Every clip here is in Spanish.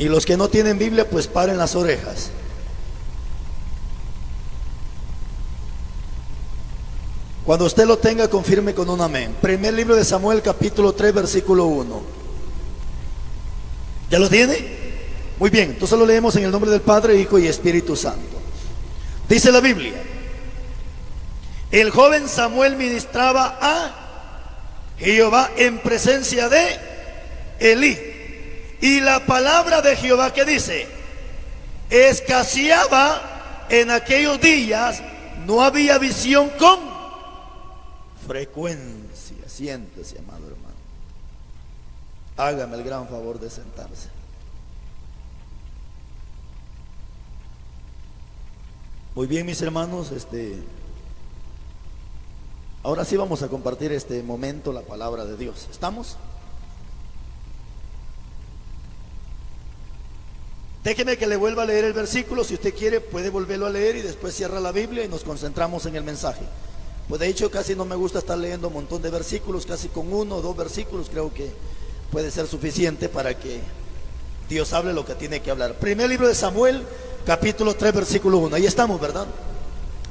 Y los que no tienen Biblia, pues paren las orejas. Cuando usted lo tenga, confirme con un amén. Primer libro de Samuel, capítulo 3, versículo 1. ¿Ya lo tiene? Muy bien, entonces lo leemos en el nombre del Padre, Hijo y Espíritu Santo. Dice la Biblia: el joven Samuel ministraba a Jehová en presencia de Elí. Y la palabra de Jehová, ¿qué dice? Escaseaba en aquellos días, no había visión con frecuencia. Siéntese, amado hermano. Hágame el gran favor de sentarse. Muy bien, mis hermanos, ahora sí vamos a compartir este momento la palabra de Dios. ¿Estamos? Déjeme que le vuelva a leer el versículo. Si usted quiere puede volverlo a leer y después cierra la Biblia y nos concentramos en el mensaje. Pues de hecho casi no me gusta estar leyendo un montón de versículos. Casi con 1 o 2 versículos creo que puede ser suficiente para que Dios hable lo que tiene que hablar. Primer libro de Samuel, capítulo 3, versículo 1. Ahí estamos, ¿verdad?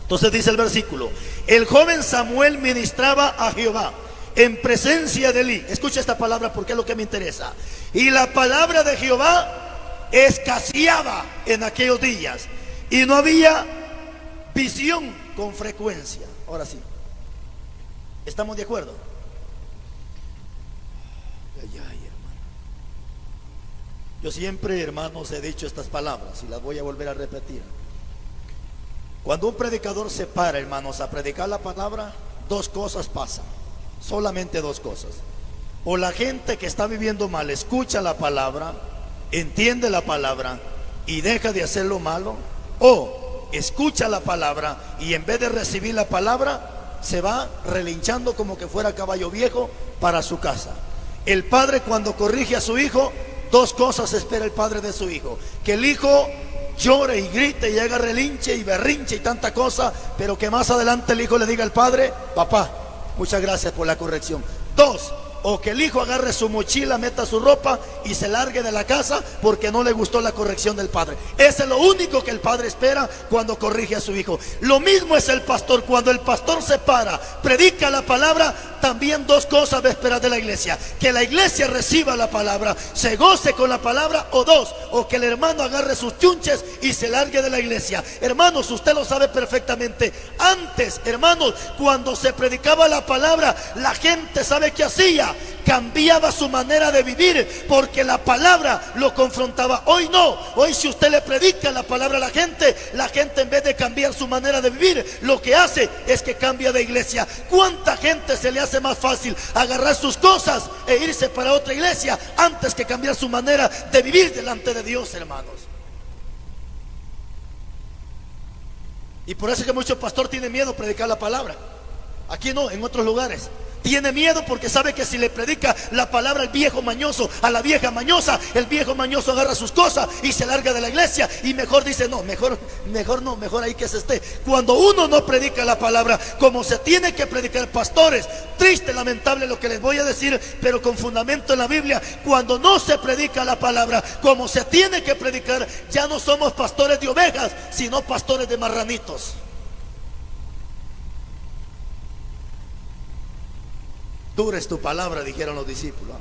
Entonces dice el versículo: el joven Samuel ministraba a Jehová en presencia de Elí. Escucha esta palabra porque es lo que me interesa. Y la palabra de Jehová escaseaba en aquellos días, y no había visión con frecuencia. Ahora sí, ¿estamos de acuerdo? Ay, hermano. Yo siempre, hermanos, he dicho estas palabras y las voy a volver a repetir. Cuando un predicador se para, hermanos, a predicar la palabra, dos cosas pasan, solamente dos cosas. O la gente que está viviendo mal escucha la palabra, entiende la palabra y deja de hacer lo malo, o escucha la palabra y en vez de recibir la palabra se va relinchando como que fuera caballo viejo para su casa. El padre, cuando corrige a su hijo, dos cosas espera el padre de su hijo: que el hijo llore y grite y haga relinche y berrinche y tanta cosa, pero que más adelante el hijo le diga al padre: papá, muchas gracias por la corrección. Dos, o que el hijo agarre su mochila, meta su ropa y se largue de la casa porque no le gustó la corrección del padre. Eso es lo único que el padre espera cuando corrige a su hijo. Lo mismo es el pastor. Cuando el pastor se para, predica la palabra, también dos cosas va a esperar de la iglesia: que la iglesia reciba la palabra, se goce con la palabra, o dos, o que el hermano agarre sus chunches y se largue de la iglesia. Hermanos, usted lo sabe perfectamente. Antes, hermanos, cuando se predicaba la palabra, la gente sabe qué hacía: cambiaba su manera de vivir porque la palabra lo confrontaba. Hoy no. Hoy, si usted le predica la palabra a la gente en vez de cambiar su manera de vivir, lo que hace es que cambia de iglesia. ¿Cuánta gente se le hace más fácil agarrar sus cosas e irse para otra iglesia antes que cambiar su manera de vivir delante de Dios, hermanos? Y por eso es que muchos pastores tienen miedo a predicar la palabra. Aquí no, en otros lugares. Tiene miedo porque sabe que si le predica la palabra al viejo mañoso, a la vieja mañosa, el viejo mañoso agarra sus cosas y se larga de la iglesia, y mejor dice: no, mejor no, mejor ahí que se esté. Cuando uno no predica la palabra como se tiene que predicar, pastores, triste, lamentable lo que les voy a decir, pero con fundamento en la Biblia, cuando no se predica la palabra como se tiene que predicar, ya no somos pastores de ovejas, sino pastores de marranitos. Dura es tu palabra, dijeron los discípulos.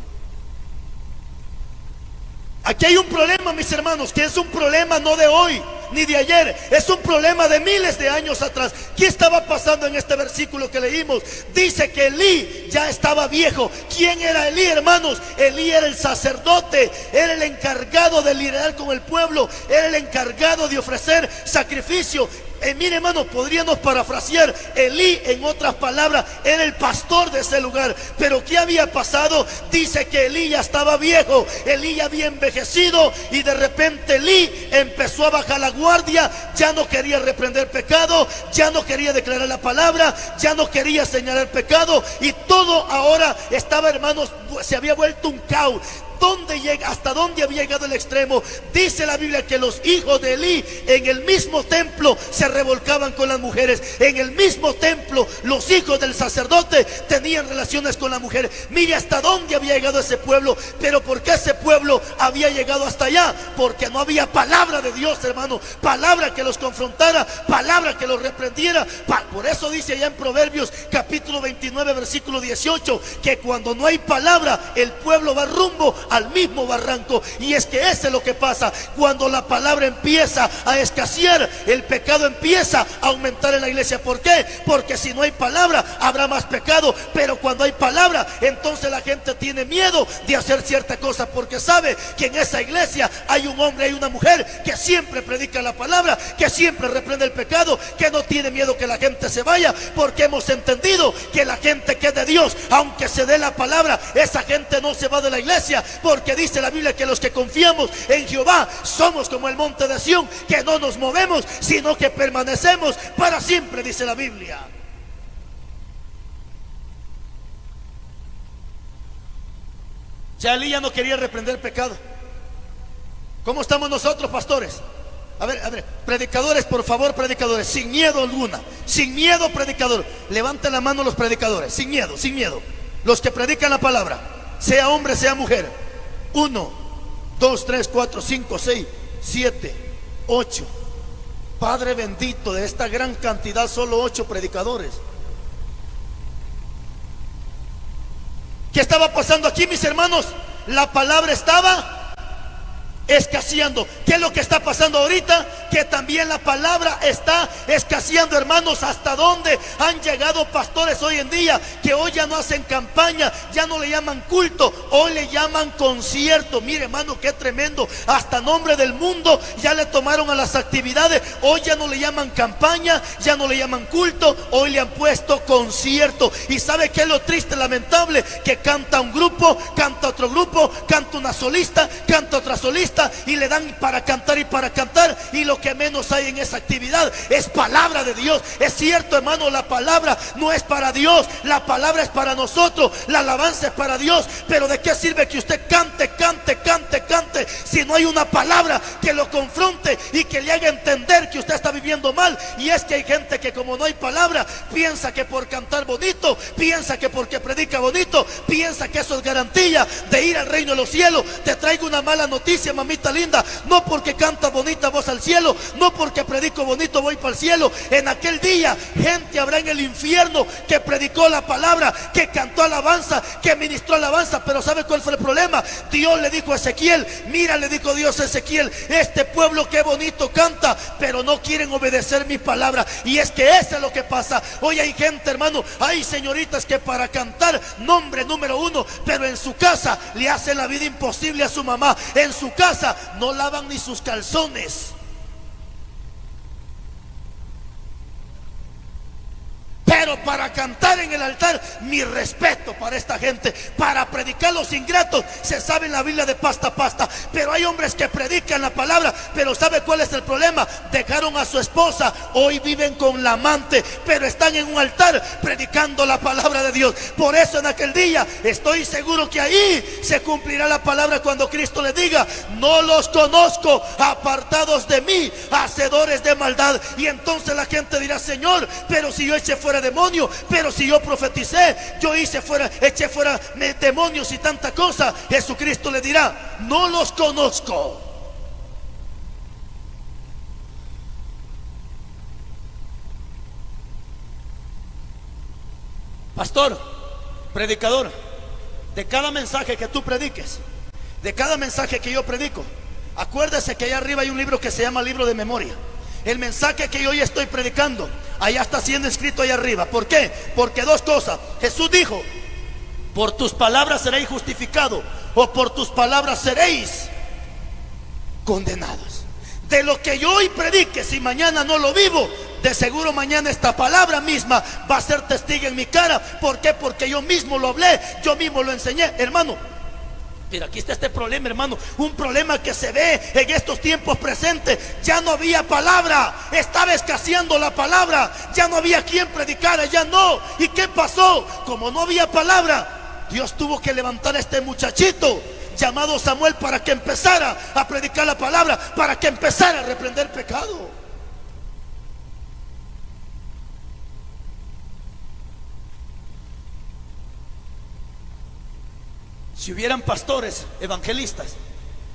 Aquí hay un problema, mis hermanos, que es un problema no de hoy ni de ayer, es un problema de miles de años atrás. ¿Qué estaba pasando en este versículo que leímos? Dice que Elí ya estaba viejo. ¿Quién era Elí, hermanos? Elí era el sacerdote, era el encargado de lidiar con el pueblo, era el encargado de ofrecer sacrificio. Mire, hermano, podríamos parafrasear: Elí, en otras palabras, era el pastor de ese lugar. Pero ¿qué había pasado? Dice que Elí ya estaba viejo, Elí ya había envejecido, y de repente Elí empezó a bajar la guardia. Ya no quería reprender pecado, ya no quería declarar la palabra, ya no quería señalar pecado, y todo ahora estaba, hermanos, se había vuelto un caos. ¿Hasta dónde había llegado el extremo? Dice la Biblia que los hijos de Elí en el mismo templo se revolcaban con las mujeres. En el mismo templo los hijos del sacerdote tenían relaciones con las mujeres. Mire hasta dónde había llegado ese pueblo. Pero ¿por qué ese pueblo había llegado hasta allá? Porque no había palabra de Dios, hermano. Palabra que los confrontara, palabra que los reprendiera. Por eso dice allá en Proverbios capítulo 29 versículo 18 que cuando no hay palabra el pueblo va rumbo al mismo barranco. Y es que eso es lo que pasa cuando la palabra empieza a escasear, el pecado empieza a aumentar en la iglesia. ¿Por qué? Porque si no hay palabra habrá más pecado, pero cuando hay palabra entonces la gente tiene miedo de hacer cierta cosa, porque sabe que en esa iglesia hay un hombre, hay una mujer que siempre predica la palabra, que siempre reprende el pecado, que no tiene miedo que la gente se vaya, porque hemos entendido que la gente que es de Dios, aunque se dé la palabra, esa gente no se va de la iglesia, porque dice la Biblia que los que confiamos en Jehová somos como el monte de Sión, que no nos movemos, sino que permanecemos para siempre, dice la Biblia. Ya Elías no quería reprender el pecado. ¿Cómo estamos nosotros, pastores? A ver, predicadores, por favor, predicadores, sin miedo alguna, sin miedo, predicador. Levanten la mano los predicadores, sin miedo, sin miedo. Los que predican la palabra, sea hombre, sea mujer. 1, 2, 3, 4, 5, 6, 7, 8. Padre bendito, de esta gran cantidad, solo 8 predicadores. ¿Qué estaba pasando aquí, mis hermanos? La palabra estaba escaseando. ¿Qué es lo que está pasando ahorita? Que también la palabra está escaseando, hermanos. ¿Hasta dónde han llegado pastores hoy en día? Que hoy ya no hacen campaña, ya no le llaman culto, hoy le llaman concierto. Mire, hermano, qué tremendo. Hasta nombre del mundo ya le tomaron a las actividades. Hoy ya no le llaman campaña, ya no le llaman culto, hoy le han puesto concierto. ¿Y sabe qué es lo triste, lamentable? Que canta un grupo, canta otro grupo, canta una solista, canta otra solista, y le dan para cantar y para cantar, y lo que menos hay en esa actividad es palabra de Dios. Es cierto, hermano, la palabra no es para Dios, la palabra es para nosotros, la alabanza es para Dios, pero ¿de qué sirve que usted cante si no hay una palabra que lo confronte y que le haga entender que usted está viviendo mal? Y es que hay gente que, como no hay palabra, piensa que por cantar bonito, piensa que porque predica bonito, piensa que eso es garantía de ir al reino de los cielos. Te traigo una mala noticia, mamita linda. No porque canta bonita voz al cielo, no porque predico bonito voy para el cielo. En aquel día gente habrá en el infierno que predicó la palabra, que cantó alabanza, que ministró alabanza. Pero ¿sabe cuál fue el problema? Dios le dijo a Ezequiel, mira, le dijo Dios a Ezequiel, este pueblo qué bonito canta, pero no quieren obedecer mi palabra. Y es que eso es lo que pasa. Hoy hay gente, hermano, hay señoritas que para cantar nombre número 1, pero en su casa le hacen la vida imposible a su mamá. En su casa no lavan ni sus calzones. Pero para cantar en el altar, mi respeto para esta gente. Para predicar los ingratos, se sabe en la Biblia de pasta a pasta. Pero hay hombres que predican la palabra, pero ¿sabe cuál es el problema? Dejaron a su esposa, hoy viven con la amante, pero están en un altar predicando la palabra de Dios. Por eso en aquel día estoy seguro que ahí se cumplirá la palabra cuando Cristo le diga, no los conozco, apartados de mí, hacedores de maldad. Y entonces la gente dirá, Señor, pero si yo eché fuera demonio, pero si yo profeticé, yo eché fuera demonios y tanta cosa, Jesucristo le dirá, no los conozco. Pastor, predicador, de cada mensaje que tú prediques, de cada mensaje que yo predico, acuérdese que allá arriba hay un libro que se llama libro de memoria. El mensaje que yo hoy estoy predicando, allá está siendo escrito allá arriba. ¿Por qué? Porque dos cosas. Jesús dijo, por tus palabras seréis justificados, o por tus palabras seréis condenados. De lo que yo hoy predique, si mañana no lo vivo, de seguro mañana esta palabra misma va a ser testigo en mi cara. ¿Por qué? Porque yo mismo lo hablé, yo mismo lo enseñé, hermano. Pero aquí está este problema, hermano, un problema que se ve en estos tiempos presentes. Ya no había palabra, estaba escaseando la palabra, ya no había quien predicara, ya no. ¿Y qué pasó? Como no había palabra, Dios tuvo que levantar a este muchachito llamado Samuel para que empezara a predicar la palabra, para que empezara a reprender pecado. Si hubieran pastores, evangelistas,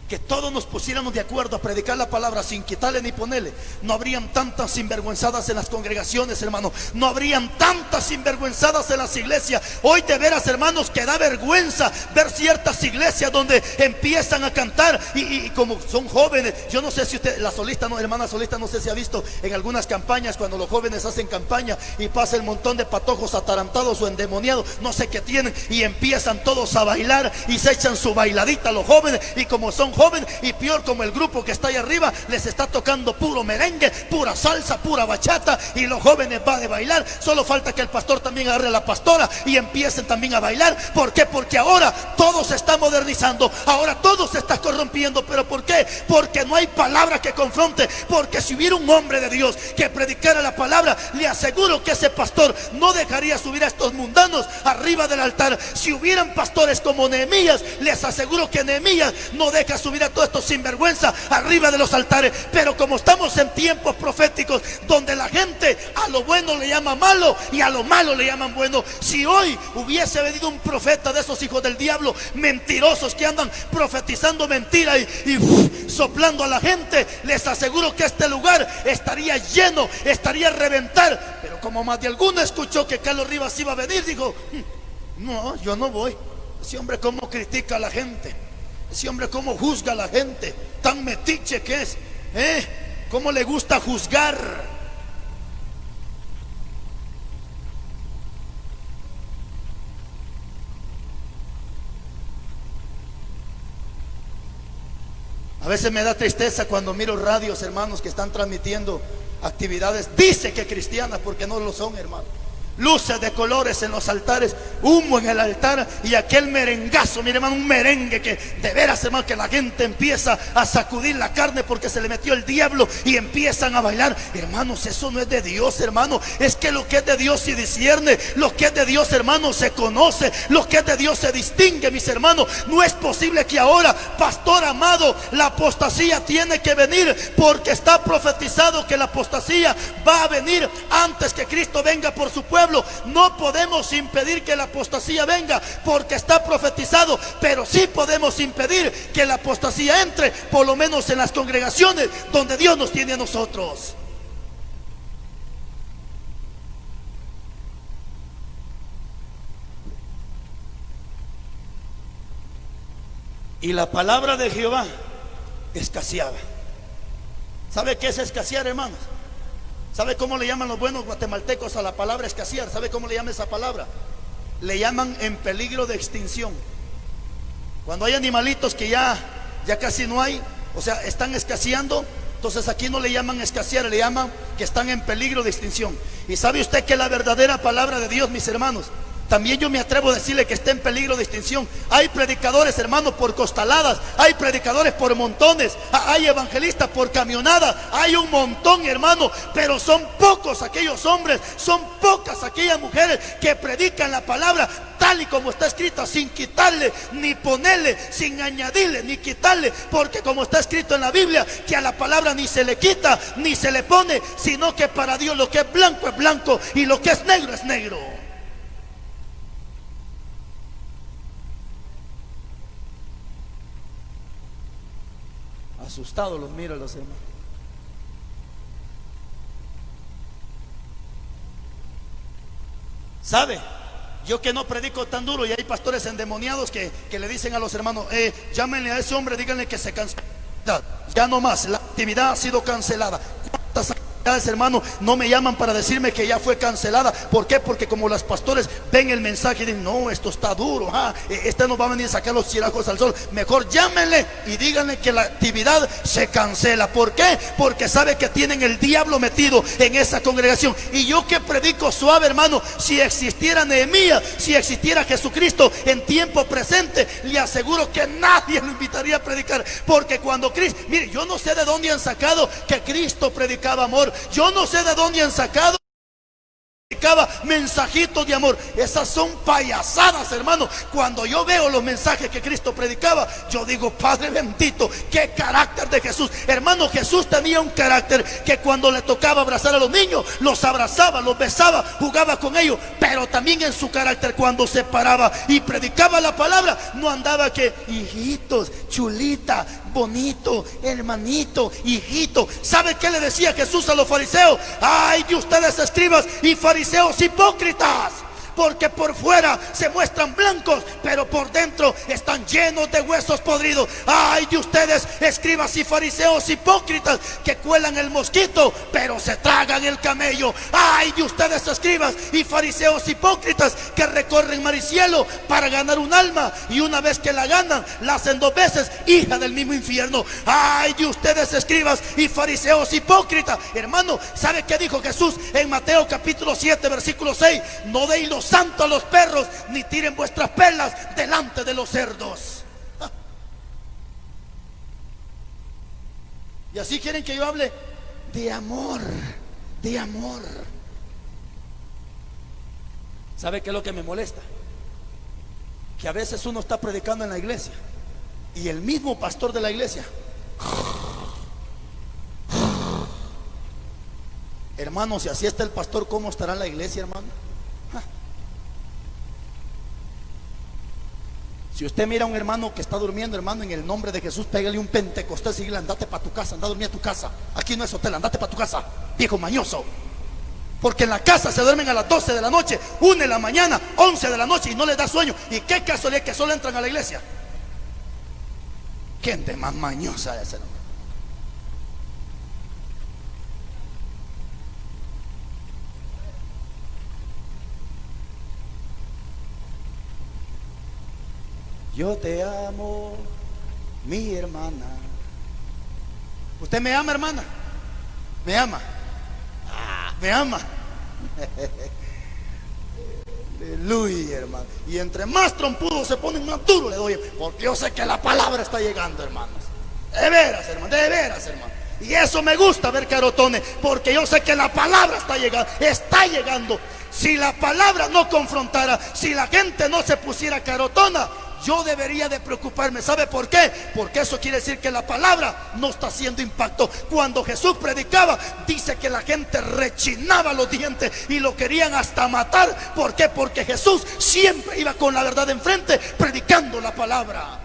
que todos nos pusiéramos de acuerdo a predicar la palabra sin quitarle ni ponerle, no habrían tantas sinvergüenzadas en las congregaciones, hermano. No habrían tantas sinvergüenzadas en las iglesias. Hoy de veras, hermanos, que da vergüenza ver ciertas iglesias donde empiezan a cantar y como son jóvenes. Yo no sé si usted, la solista, no, hermana solista, no sé si ha visto en algunas campañas cuando los jóvenes hacen campaña y pasa el montón de patojos atarantados o endemoniados, no sé qué tienen, y empiezan todos a bailar y se echan su bailadita los jóvenes, y como son jóvenes, y peor como el grupo que está ahí arriba les está tocando puro merengue, pura salsa, pura bachata, y los jóvenes van a bailar. Solo falta que el pastor también agarre a la pastora y empiecen también a bailar. ¿Por qué? Porque ahora todo se está modernizando, ahora todo se está corrompiendo. ¿Pero por qué? Porque no hay palabra que confronte. Porque si hubiera un hombre de Dios que predicara la palabra, le aseguro que ese pastor no dejaría subir a estos mundanos arriba del altar. Si hubieran pastores como Nehemías, les aseguro que Nehemías no deja subir a todos estos sinvergüenza arriba de los altares. Pero como estamos en tiempos proféticos donde la gente a lo bueno le llama malo y a lo malo le llaman bueno, si hoy hubiese venido un profeta de esos hijos del diablo, mentirosos que andan profetizando mentira y soplando a la gente, les aseguro que este lugar estaría lleno, estaría a reventar. Pero como más de alguno escuchó que Carlos Rivas iba a venir, dijo: no, yo no voy. Ese hombre cómo critica a la gente, ese hombre cómo juzga a la gente, tan metiche que es, cómo le gusta juzgar. A veces me da tristeza cuando miro radios, hermanos, que están transmitiendo actividades, dice que cristianas, porque no lo son, hermanos. Luces de colores en los altares, humo en el altar y aquel merengazo, mire, hermano, un merengue que de veras, hermano, que la gente empieza a sacudir la carne porque se le metió el diablo y empiezan a bailar. Hermanos, eso no es de Dios, hermano. Es que lo que es de Dios se discierne, lo que es de Dios, hermano, se conoce, lo que es de Dios se distingue, mis hermanos. No es posible que ahora, pastor amado, la apostasía tiene que venir, porque está profetizado que la apostasía va a venir antes que Cristo venga por su pueblo. No podemos impedir que la apostasía venga porque está profetizado, pero sí podemos impedir que la apostasía entre, por lo menos en las congregaciones donde Dios nos tiene a nosotros. Y la palabra de Jehová escaseaba. ¿Sabe qué es escasear, hermanos? ¿Sabe cómo le llaman los buenos guatemaltecos a la palabra escasear? ¿Sabe cómo le llama esa palabra? Le llaman en peligro de extinción. Cuando hay animalitos que ya casi no hay, o sea, están escaseando, entonces aquí no le llaman escasear, le llaman que están en peligro de extinción. Y sabe usted que la verdadera palabra de Dios, mis hermanos, también yo me atrevo a decirle que está en peligro de extinción. Hay predicadores, hermanos, por costaladas, hay predicadores por montones, hay evangelistas por camionada, hay un montón, hermano, pero son pocos aquellos hombres, son pocas aquellas mujeres que predican la palabra tal y como está escrita, sin quitarle ni ponerle, sin añadirle ni quitarle, porque como está escrito en la Biblia, que a la palabra ni se le quita ni se le pone, sino que para Dios lo que es blanco y lo que es negro es negro. Asustados los miro a los hermanos. ¿Sabe? Yo que no predico tan duro, y hay pastores endemoniados que le dicen a los hermanos: llámenle a ese hombre, díganle que se cancela. Ya no más, la actividad ha sido cancelada. ¿Cuántas actividades, hermano, no me llaman para decirme que ya fue cancelada? ¿Por qué? Porque como los pastores ven el mensaje y dicen: no, esto está duro, este no va a venir a sacar los chirajos al sol. Mejor llámenle y díganle que la actividad se cancela. ¿Por qué? Porque sabe que tienen el diablo metido en esa congregación. Y yo que predico suave, hermano, si existiera Nehemías, si existiera Jesucristo en tiempo presente, le aseguro que nadie lo invitaría a predicar. Porque cuando Cristo, mire, yo no sé de dónde han sacado que Cristo predicaba amor. Yo no sé de dónde han sacado mensajitos de amor. Esas son payasadas, hermano. Cuando yo veo los mensajes que Cristo predicaba, yo digo, Padre bendito, qué carácter de Jesús. Hermano, Jesús tenía un carácter que cuando le tocaba abrazar a los niños, los abrazaba, los besaba, jugaba con ellos. Pero también en su carácter, cuando se paraba y predicaba la palabra, no andaba que hijitos, chulita, bonito, hermanito, hijito. ¿Sabe qué le decía Jesús a los fariseos? Ay de ustedes, escribas y fariseos hipócritas, porque por fuera se muestran blancos, pero por dentro están llenos de huesos podridos. Ay de ustedes, escribas y fariseos hipócritas, que cuelan el mosquito, pero se tragan el camello. Ay de ustedes, escribas y fariseos hipócritas, que recorren mar y cielo para ganar un alma, y una vez que la ganan, la hacen dos veces hija del mismo infierno. Ay de ustedes, escribas y fariseos hipócritas. Hermano, ¿sabe qué dijo Jesús en Mateo capítulo 7 versículo 6? No deis los santo a los perros, ni tiren vuestras perlas delante de los cerdos. Y así quieren que yo hable de amor, de amor. ¿Sabe qué es lo que me molesta? Que a veces uno está predicando en la iglesia y el mismo pastor de la iglesia, hermano, si así está el pastor, ¿cómo estará la iglesia, hermano? Si usted mira a un hermano que está durmiendo, hermano, en el nombre de Jesús, pégale un pentecostés y dile, andate para tu casa, anda a dormir a tu casa. Aquí no es hotel, andate para tu casa, viejo mañoso. Porque en la casa se duermen a las 12 de la noche, 1 de la mañana, 11 de la noche y no les da sueño. ¿Y qué casualidad que solo entran a la iglesia? Gente más mañosa es, hermano. Yo te amo, mi hermana. ¿Usted me ama, hermana? ¿Me ama? ¿Me ama? Aleluya, hermano. Y entre más trompudos se ponen, más duro le doy, porque yo sé que la palabra está llegando, hermanos. De veras, hermano, de veras, hermano. Y eso me gusta ver carotones, porque yo sé que la palabra está llegando, está llegando. Si la palabra no confrontara, si la gente no se pusiera carotona, yo debería de preocuparme. ¿Sabe por qué? Porque eso quiere decir que la palabra no está haciendo impacto. Cuando Jesús predicaba, dice que la gente rechinaba los dientes y lo querían hasta matar. ¿Por qué? Porque Jesús siempre iba con la verdad enfrente, predicando la palabra.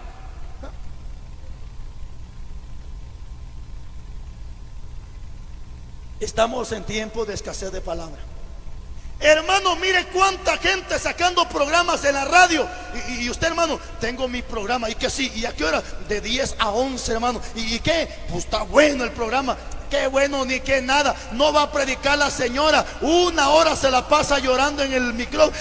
Estamos en tiempo de escasez de palabra. Hermano, mire cuánta gente sacando programas en la radio. Y usted, hermano, tengo mi programa. ¿Y que sí? ¿Y a qué hora? De 10 a 11, hermano. ¿Y qué? Pues está bueno el programa. Qué bueno ni qué nada. No va a predicar la señora. 1 hora se la pasa llorando en el micrófono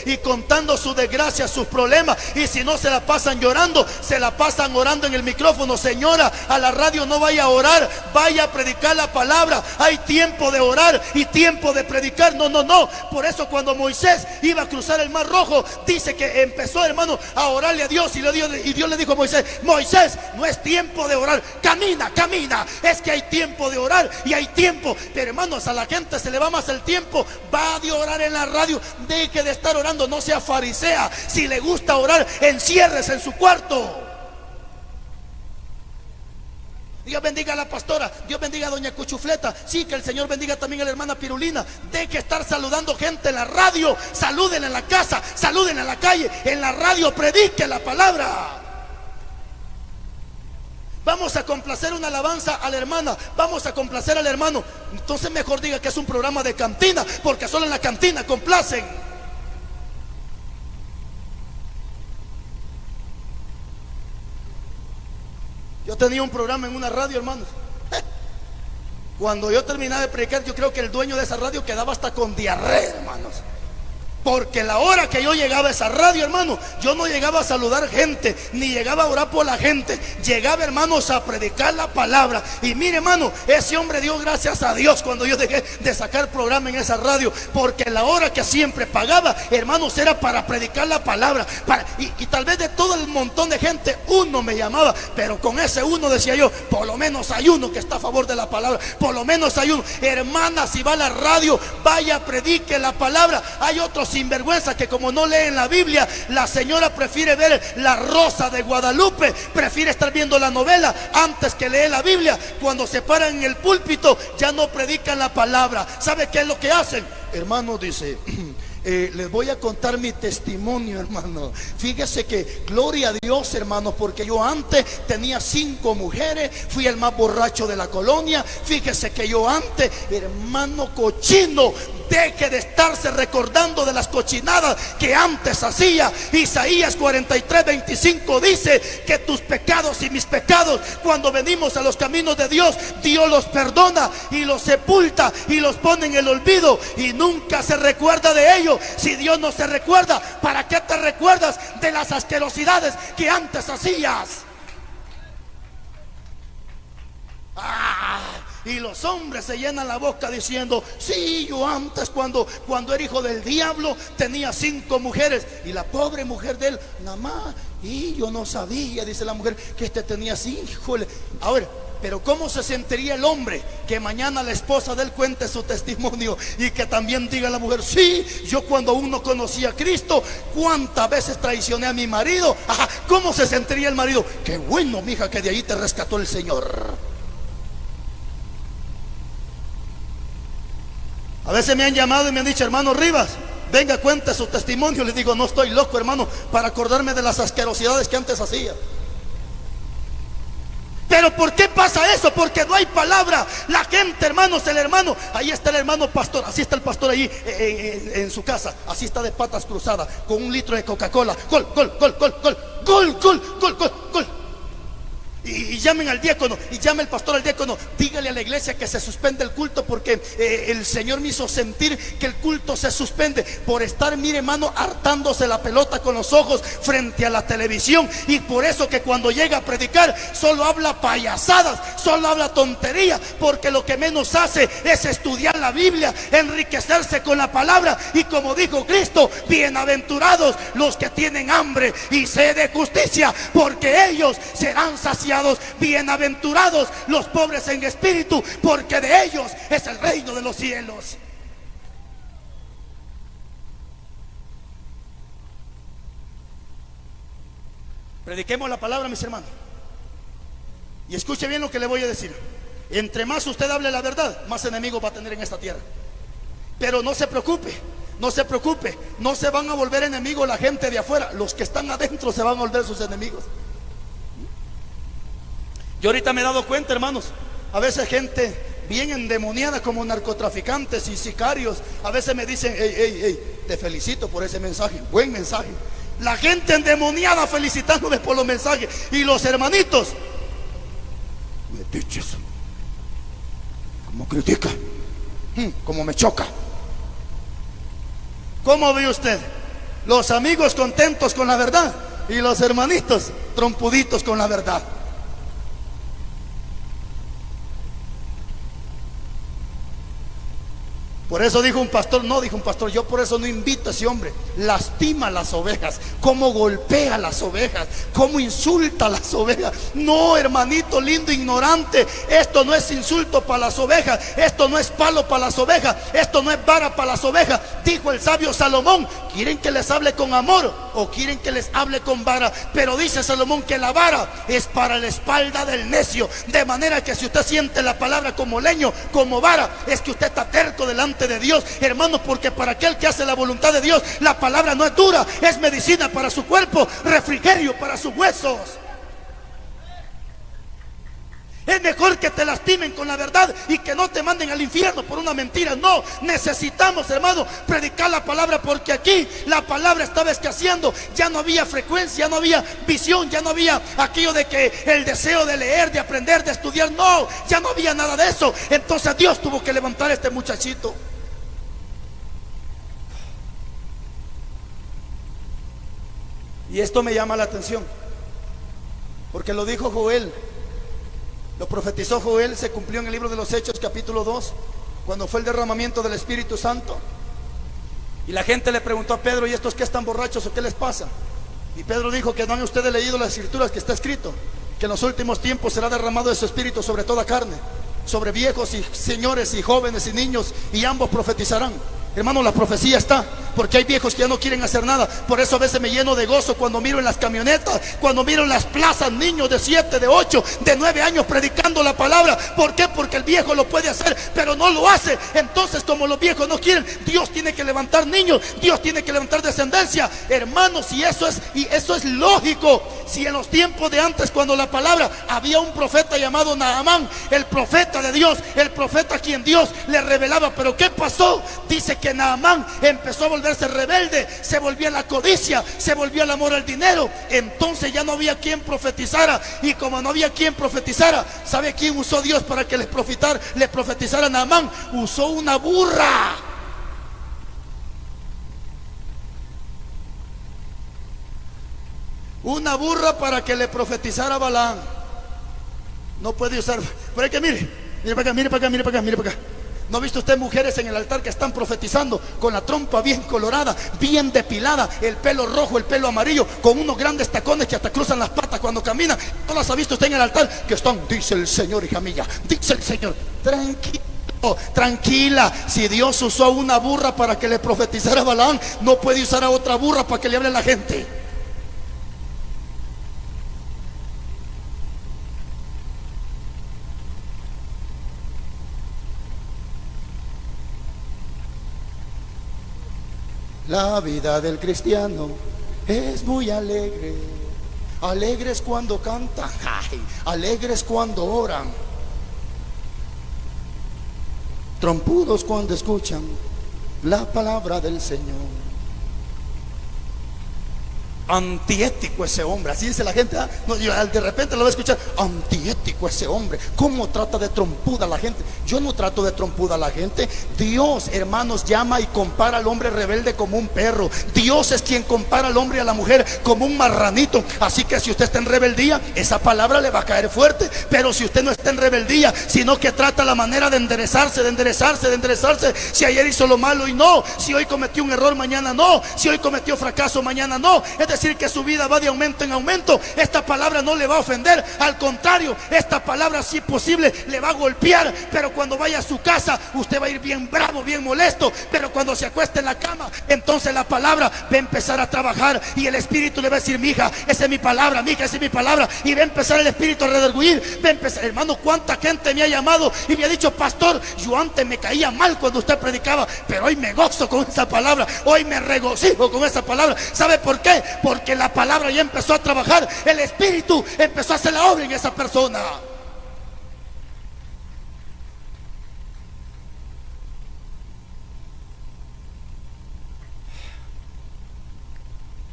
y contando sus desgracias, sus problemas. Y si no se la pasan llorando, se la pasan orando en el micrófono. Señora, a la radio no vaya a orar, vaya a predicar la palabra. Hay tiempo de orar y tiempo de predicar. No, no, no. Por eso cuando Moisés iba a cruzar el mar rojo, dice que empezó, hermano, a orarle a Dios. Y Dios le dijo a Moisés: Moisés, no es tiempo de orar, camina, camina. Es que hay tiempo de orar y hay tiempo. Pero hermanos, a la gente se le va más el tiempo. Va de orar en la radio, deje de estar orando, no sea farisea. Si le gusta orar, enciérrese en su cuarto. Dios bendiga a la pastora, Dios bendiga a doña Cuchufleta. Sí, que el Señor bendiga también a la hermana Pirulina. Deje estar saludando gente en la radio. Saluden en la casa, saluden en la calle. En la radio predique la palabra. Vamos a complacer una alabanza a la hermana, vamos a complacer al hermano. Entonces mejor diga que es un programa de cantina, porque solo en la cantina complacen. Yo tenía un programa en una radio, hermano. Cuando yo terminaba de predicar, yo creo que el dueño de esa radio quedaba hasta con diarrea, hermanos. Porque la hora que yo llegaba a esa radio, hermano, yo no llegaba a saludar gente, ni llegaba a orar por la gente. Llegaba, hermanos, a predicar la palabra. Y mire, hermano, ese hombre dio gracias a Dios cuando yo dejé de sacar programa en esa radio. Porque la hora que siempre pagaba, hermanos, era para predicar la palabra. Y tal vez de todo el montón de gente, uno me llamaba. Pero con ese uno decía yo, por lo menos hay uno que está a favor de la palabra. Por lo menos hay uno. Hermana, si va a la radio, vaya, predique la palabra. Hay otros sinvergüenza que como no leen la Biblia, la señora prefiere ver La Rosa de Guadalupe, prefiere estar viendo la novela antes que leer la Biblia. Cuando se paran en el púlpito ya no predican la palabra. ¿Sabe qué es lo que hacen? Hermano, dice, les voy a contar mi testimonio, hermano. Fíjese que, gloria a Dios, hermano, porque yo antes tenía 5 mujeres, fui el más borracho de la colonia. Fíjese que yo antes, hermano, cochino, deje de estarse recordando de las cochinadas que antes hacía. Isaías 43:25 dice que tus pecados y mis pecados, cuando venimos a los caminos de Dios, Dios los perdona y los sepulta y los pone en el olvido y nunca se recuerda de ellos. Si Dios no se recuerda, ¿para qué te recuerdas de las asquerosidades que antes hacías? Y los hombres se llenan la boca diciendo, sí, yo antes cuando era hijo del diablo tenía 5 mujeres. Y la pobre mujer de él, nada más, y yo no sabía, dice la mujer, que tenía 5. Híjole. Ahora, pero ¿cómo se sentiría el hombre que mañana la esposa de él cuente su testimonio y que también diga a la mujer, sí, yo cuando aún no conocía a Cristo, cuántas veces traicioné a mi marido? Ajá, ¿cómo se sentiría el marido? Qué bueno, mija, que de ahí te rescató el Señor. A veces me han llamado y me han dicho, hermano Rivas, venga, cuente su testimonio. Les digo, no estoy loco, hermano, para acordarme de las asquerosidades que antes hacía. Pero ¿por qué pasa eso? Porque no hay palabra. La gente, hermanos, el hermano, ahí está el hermano pastor, así está el pastor allí en su casa, así está de patas cruzadas, con 1 litro de Coca-Cola. Gol, gol, gol, gol, gol, gol, gol, gol, gol, gol. Y llamen al diácono, y llame el pastor al diácono, dígale a la iglesia que se suspende el culto, porque el Señor me hizo sentir que el culto se suspende por estar, mire, hermano, hartándose la pelota con los ojos frente a la televisión. Y por eso que cuando llega a predicar solo habla payasadas, solo habla tontería, porque lo que menos hace es estudiar la Biblia, enriquecerse con la palabra. Y como dijo Cristo, bienaventurados los que tienen hambre y sed de justicia, porque ellos serán saciados. Bienaventurados los pobres en espíritu, porque de ellos es el reino de los cielos. Prediquemos la palabra, mis hermanos. Y escuche bien lo que le voy a decir. Entre más usted hable la verdad, más enemigos va a tener en esta tierra. Pero no se preocupe, no se preocupe, no se van a volver enemigos la gente de afuera. Los que están adentro se van a volver sus enemigos. Yo ahorita me he dado cuenta, hermanos, a veces gente bien endemoniada como narcotraficantes y sicarios, a veces me dicen, hey, te felicito por ese mensaje, buen mensaje. La gente endemoniada felicitándome por los mensajes, y los hermanitos, me dices, como critica, como me choca. ¿Cómo ve usted? Los amigos contentos con la verdad y los hermanitos trompuditos con la verdad. Por eso dijo un pastor, yo por eso no invito a ese hombre. Lastima a las ovejas, cómo golpea a las ovejas, cómo insulta a las ovejas. No, hermanito lindo, ignorante, esto no es insulto para las ovejas, esto no es palo para las ovejas, esto no es vara para las ovejas. Dijo el sabio Salomón, ¿quieren que les hable con amor o quieren que les hable con vara? Pero dice Salomón que la vara es para la espalda del necio. De manera que si usted siente la palabra como leño, como vara, es que usted está terco delante de Dios, hermanos, porque para aquel que hace la voluntad de Dios, la palabra no es dura, es medicina para su cuerpo, refrigerio para sus huesos. Es mejor que te lastimen con la verdad y que no te manden al infierno por una mentira. No, necesitamos, hermano, predicar la palabra, porque aquí la palabra estaba escaseando. Ya no había frecuencia, ya no había visión, ya no había aquello de que el deseo de leer, de aprender, de estudiar. No, ya no había nada de eso. Entonces Dios tuvo que levantar a este muchachito. Y esto me llama la atención, porque lo dijo Joel, lo profetizó Joel, se cumplió en el libro de los Hechos capítulo 2, cuando fue el derramamiento del Espíritu Santo. Y la gente le preguntó a Pedro: ¿y estos qué, están borrachos o qué les pasa? Y Pedro dijo: que no han ustedes leído las escrituras, que está escrito que en los últimos tiempos será derramado de su Espíritu sobre toda carne, sobre viejos y señores y jóvenes y niños, y ambos profetizarán. Hermano, la profecía está, porque hay viejos que ya no quieren hacer nada. Por eso a veces me lleno de gozo cuando miro en las camionetas, cuando miro en las plazas niños de 7, de 8, de 9 años predicando la palabra. ¿Por qué? Porque el viejo lo puede hacer, pero no lo hace. Entonces, como los viejos no quieren, Dios tiene que levantar niños, Dios tiene que levantar descendencia. Hermanos, y eso es lógico. Si en los tiempos de antes, cuando la palabra, había un profeta llamado Naamán, el profeta de Dios, el profeta a quien Dios le revelaba. Pero ¿qué pasó? Dice que Naamán empezó a volverse rebelde, se volvió a la codicia, se volvió al amor al dinero. Entonces ya no había quien profetizara, y como no había quien profetizara, ¿sabe quién usó Dios para que le profetizara a Naamán? Usó una burra. Una burra para que le profetizara a Balaam. No puede usar, pero es que mire para acá, mire para acá, mire para acá, mire para acá. ¿No ha visto usted mujeres en el altar que están profetizando con la trompa bien colorada, bien depilada, el pelo rojo, el pelo amarillo, con unos grandes tacones que hasta cruzan las patas cuando caminan? ¿No las ha visto usted en el altar? Que están: dice el Señor, hija mía, dice el Señor. Tranquilo, tranquila. Si Dios usó a una burra para que le profetizara a Balaam, no puede usar a otra burra para que le hable a la gente. La vida del cristiano es muy alegre. Alegres cuando cantan, ay, alegres cuando oran, trompudos cuando escuchan la palabra del Señor. Antiético ese hombre, así dice la gente, ¿eh? No, yo de repente lo voy a escuchar: antiético ese hombre, ¿cómo trata de trompuda a la gente? Yo no trato de trompuda a la gente. Dios, hermanos, llama y compara al hombre rebelde como un perro. Dios es quien compara al hombre y a la mujer como un marranito. Así que si usted está en rebeldía, esa palabra le va a caer fuerte. Pero si usted no está en rebeldía, sino que trata la manera de enderezarse, si ayer hizo lo malo y no, si hoy cometió un error mañana no, si hoy cometió fracaso mañana no, es decir que su vida va de aumento en aumento, esta palabra no le va a ofender. Al contrario, esta palabra, si es posible, le va a golpear. Pero cuando vaya a su casa, usted va a ir bien bravo, bien molesto. Pero cuando se acueste en la cama, entonces la palabra va a empezar a trabajar, y el Espíritu le va a decir: mija, esa es mi palabra, mija, esa es mi palabra. Y va a empezar el Espíritu a redarguir, va a empezar. Hermano, cuánta gente me ha llamado y me ha dicho: pastor, yo antes me caía mal cuando usted predicaba, pero hoy me gozo con esa palabra, hoy me regocijo con esa palabra. ¿Sabe por qué? Porque la palabra ya empezó a trabajar, el Espíritu empezó a hacer la obra en esa persona.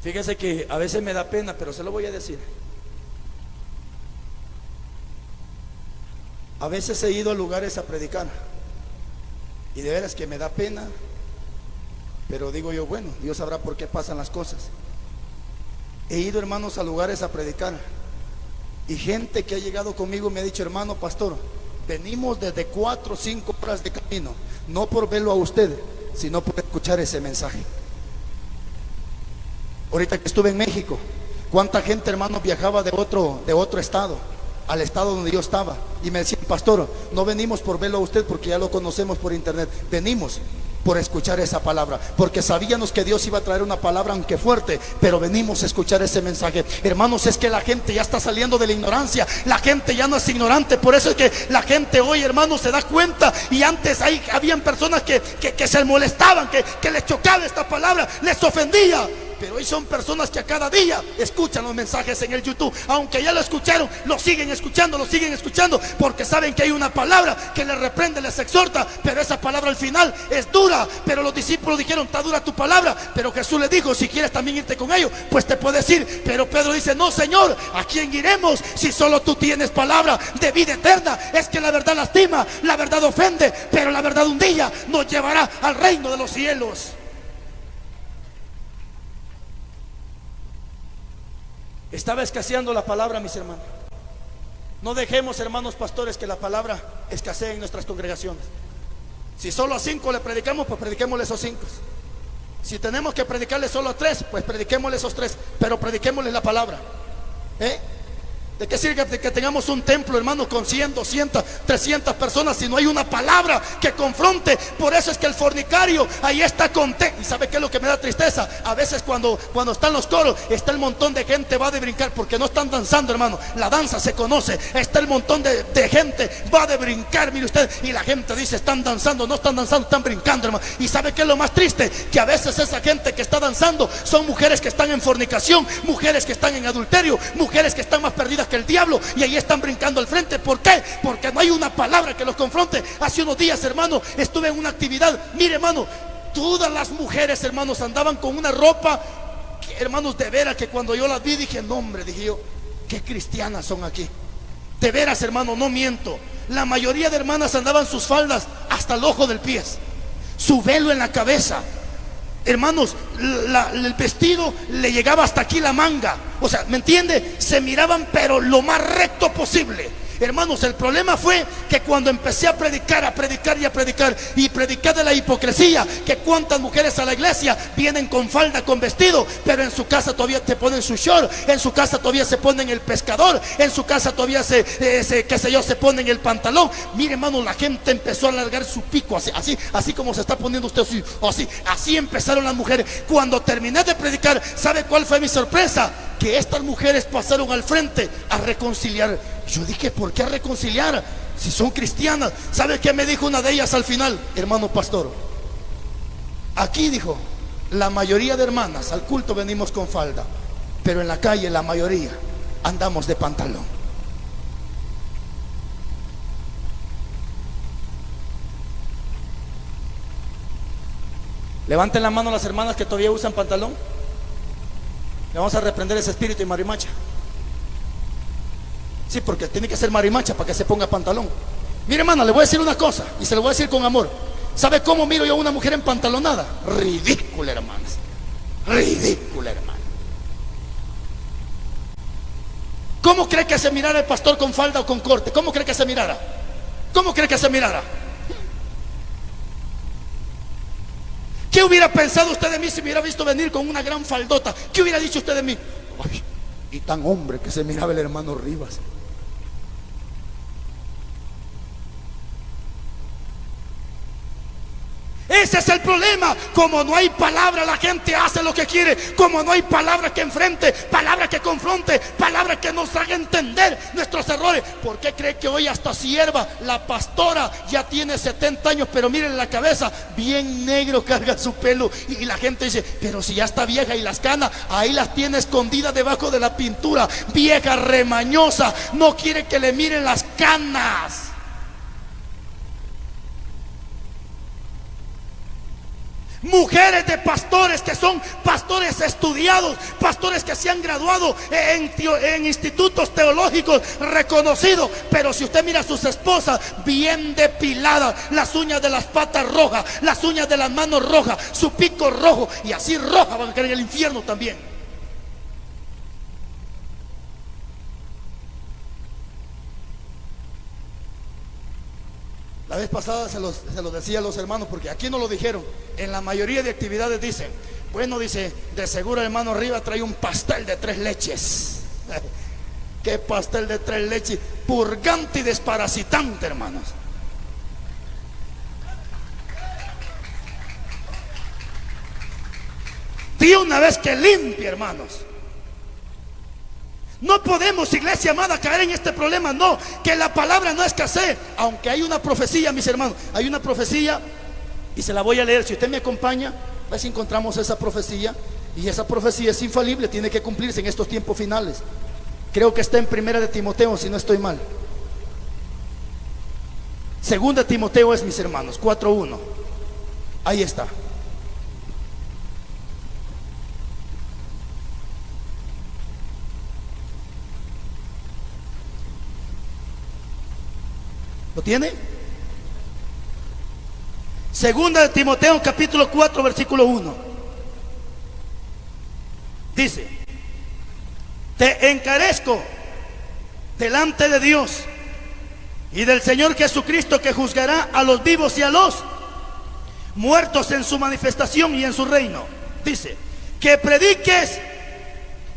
Fíjese que a veces me da pena, pero se lo voy a decir. A veces he ido a lugares a predicar, y de veras que me da pena, pero digo yo: bueno, Dios sabrá por qué pasan las cosas. He ido, hermanos, a lugares a predicar, y gente que ha llegado conmigo me ha dicho: hermano pastor, venimos desde 4 o 5 horas de camino, no por verlo a usted, sino por escuchar ese mensaje. Ahorita que estuve en México, cuánta gente, hermanos, viajaba de otro estado al estado donde yo estaba, y me decían: pastor, no venimos por verlo a usted porque ya lo conocemos por internet, venimos por escuchar esa palabra, porque sabíamos que Dios iba a traer una palabra aunque fuerte, pero venimos a escuchar ese mensaje. Hermanos, es que la gente ya está saliendo de la ignorancia, la gente ya no es ignorante. Por eso es que la gente hoy, hermanos, se da cuenta. Y antes habían personas que se molestaban, que les chocaba esta palabra, les ofendía. Pero hoy son personas que a cada día escuchan los mensajes en el YouTube. Aunque ya lo escucharon, lo siguen escuchando, porque saben que hay una palabra que les reprende, les exhorta. Pero esa palabra al final es dura. Pero los discípulos dijeron: está dura tu palabra. Pero Jesús les dijo: si quieres también irte con ellos, pues te puedes ir. Pero Pedro dice: no, Señor, ¿a quién iremos si solo tú tienes palabra de vida eterna? Es que la verdad lastima, la verdad ofende, pero la verdad un día nos llevará al reino de los cielos. Estaba escaseando la palabra, mis hermanos. No dejemos, hermanos pastores, que la palabra escasee en nuestras congregaciones. Si solo a 5 le predicamos, pues prediquémosle esos 5. Si tenemos que predicarle solo a 3, pues prediquémosle esos 3, pero prediquémosle la palabra. ¿De qué sirve que tengamos un templo, hermano, con 100, 200, 300 personas si no hay una palabra que confronte? Por eso es que el fornicario ahí está contento. ¿Y sabe qué es lo que me da tristeza? A veces cuando están los coros, está el montón de gente, va de brincar, porque no están danzando, hermano. La danza se conoce. Está el montón de gente, va de brincar, mire usted. Y la gente dice, están danzando, no están danzando, están brincando, hermano. ¿Y sabe qué es lo más triste? Que a veces esa gente que está danzando son mujeres que están en fornicación, mujeres que están en adulterio, mujeres que están más perdidas que el diablo, y ahí están brincando al frente. ¿Por qué? Porque no hay una palabra que los confronte. Hace unos días, hermano, estuve en una actividad. Mire, hermano, todas las mujeres, hermanos, andaban con una ropa que, hermanos, de veras que cuando yo las vi dije, no, hombre, dije yo, qué cristianas son aquí. De veras, hermano, no miento. La mayoría de hermanas andaban sus faldas hasta el ojo del pie, su velo en la cabeza. Hermanos, el vestido le llegaba hasta aquí la manga. O sea, ¿me entiende? Se miraban pero lo más recto posible. Hermanos, el problema fue que cuando empecé a predicar y predicar de la hipocresía, que cuántas mujeres a la iglesia vienen con falda, con vestido, pero en su casa todavía te ponen su short, en su casa todavía se ponen el pescador, en su casa todavía se ponen el pantalón. Mire, hermano, la gente empezó a alargar su pico, así como se está poniendo usted, así empezaron las mujeres. Cuando terminé de predicar, ¿sabe cuál fue mi sorpresa? Que estas mujeres pasaron al frente a reconciliar. Yo dije, ¿por qué a reconciliar? Si son cristianas. ¿Sabe qué me dijo una de ellas al final? Hermano pastor, aquí dijo, la mayoría de hermanas al culto venimos con falda, pero en la calle la mayoría andamos de pantalón. Levanten la mano las hermanas que todavía usan pantalón. Le vamos a reprender ese espíritu y marimacha. Sí, porque tiene que ser marimacha para que se ponga pantalón. Mire, hermana, le voy a decir una cosa, y se lo voy a decir con amor. ¿Sabe cómo miro yo a una mujer empantalonada? Ridícula, hermanas. Ridícula, hermana. ¿Cómo cree que se mirara el pastor con falda o con corte? ¿Cómo cree que se mirara? ¿Cómo cree que se mirara? ¿Qué hubiera pensado usted de mí si me hubiera visto venir con una gran faldota? ¿Qué hubiera dicho usted de mí? Ay, y tan hombre que se miraba el hermano Rivas. Ese es el problema. Como no hay palabra, la gente hace lo que quiere. Como no hay palabra que enfrente, palabra que confronte, palabra que nos haga entender nuestros errores. ¿Por qué cree que hoy hasta sierva, la pastora, ya tiene 70 años, pero miren la cabeza, bien negro carga su pelo? Y la gente dice, pero si ya está vieja, y las canas, ahí las tiene escondidas debajo de la pintura. Vieja, remañosa, no quiere que le miren las canas. Mujeres de pastores que son pastores estudiados, pastores que se han graduado en institutos teológicos reconocidos, pero si usted mira a sus esposas, bien depiladas, las uñas de las patas rojas, las uñas de las manos rojas, su pico rojo, y así roja van a caer en el infierno también. La vez pasada se los decía a los hermanos, porque aquí no lo dijeron. En la mayoría de actividades dicen, bueno, dice, de seguro el hermano arriba trae un pastel de 3 leches. ¿Qué pastel de 3 leches? Purgante y desparasitante, hermanos. De una vez que limpie, hermanos. No podemos, iglesia amada, caer en este problema. No, que la palabra no escasee. Aunque hay una profecía, mis hermanos, hay una profecía, y se la voy a leer. Si usted me acompaña, a ver si encontramos esa profecía. Y esa profecía es infalible, tiene que cumplirse en estos tiempos finales. Creo que está en 1 de Timoteo, si no estoy mal. 2 de Timoteo es, mis hermanos, 4:1. Ahí está. ¿Lo tiene? Segunda de Timoteo, capítulo 4, versículo 1. Dice: te encarezco delante de Dios y del Señor Jesucristo, que juzgará a los vivos y a los muertos en su manifestación y en su reino. Dice, que prediques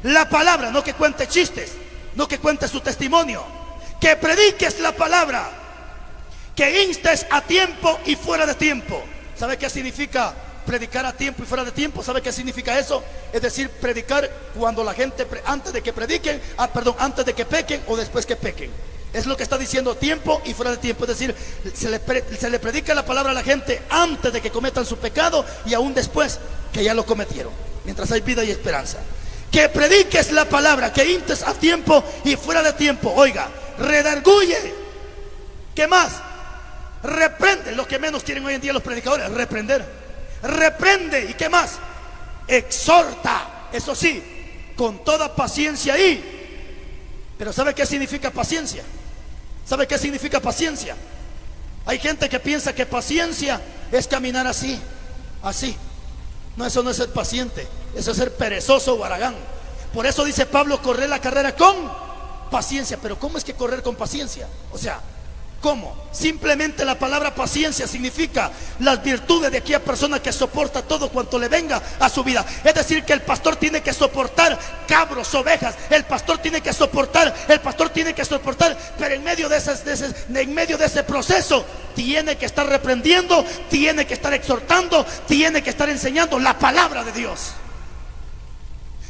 la palabra, no que cuente chistes, no que cuente su testimonio, que prediques la palabra, que instes a tiempo y fuera de tiempo. ¿Sabe qué significa predicar a tiempo y fuera de tiempo? ¿Sabe qué significa eso? Es decir, predicar cuando la gente, antes de que prediquen, antes de que pequen o después que pequen. Es lo que está diciendo, tiempo y fuera de tiempo. Es decir, se le predica la palabra a la gente antes de que cometan su pecado y aún después que ya lo cometieron, mientras hay vida y esperanza. Que prediques la palabra, que instes a tiempo y fuera de tiempo. Oiga, redarguye. ¿Qué más? Reprende. Lo que menos quieren hoy en día los predicadores, reprender. Reprende. ¿Y qué más? Exhorta. Eso sí, con toda paciencia ahí. Pero ¿sabe qué significa paciencia? ¿Sabe qué significa paciencia? Hay gente que piensa que paciencia es caminar así, así. No, eso no es ser paciente, eso es ser perezoso o haragán. Por eso dice Pablo, correr la carrera con paciencia. Pero ¿cómo es que correr con paciencia? O sea, ¿cómo? Simplemente la palabra paciencia significa las virtudes de aquella persona que soporta todo cuanto le venga a su vida. Es decir, que el pastor tiene que soportar cabros, ovejas. El pastor tiene que soportar, pero en medio de ese proceso tiene que estar reprendiendo, tiene que estar exhortando, tiene que estar enseñando la palabra de Dios.